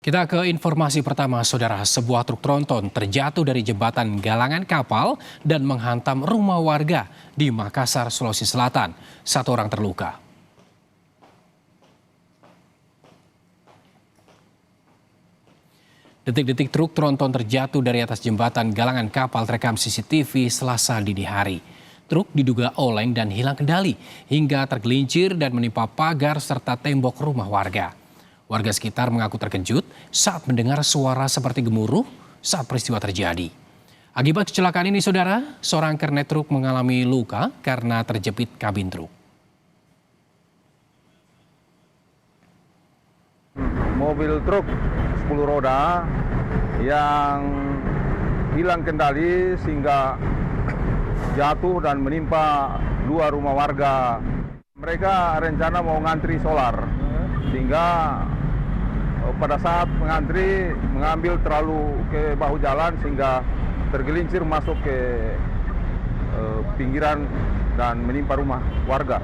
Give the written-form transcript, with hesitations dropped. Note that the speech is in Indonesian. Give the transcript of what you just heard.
Kita ke informasi pertama, saudara. Sebuah truk tronton terjatuh dari jembatan galangan kapal dan menghantam rumah warga di Makassar, Sulawesi Selatan. Satu orang terluka. Detik-detik truk tronton terjatuh dari atas jembatan galangan kapal terekam CCTV Selasa dini hari. Truk diduga oleng dan hilang kendali hingga tergelincir dan menimpa pagar serta tembok rumah warga. Warga sekitar mengaku terkejut saat mendengar suara seperti gemuruh saat peristiwa terjadi. Akibat kecelakaan ini, saudara, seorang kernet truk mengalami luka karena terjepit kabin truk. Mobil truk 10 roda yang hilang kendali sehingga jatuh dan menimpa dua rumah warga. Mereka rencana mau ngantri solar, sehingga pada saat mengantri mengambil terlalu ke bahu jalan sehingga tergelincir masuk ke pinggiran dan menimpa rumah warga.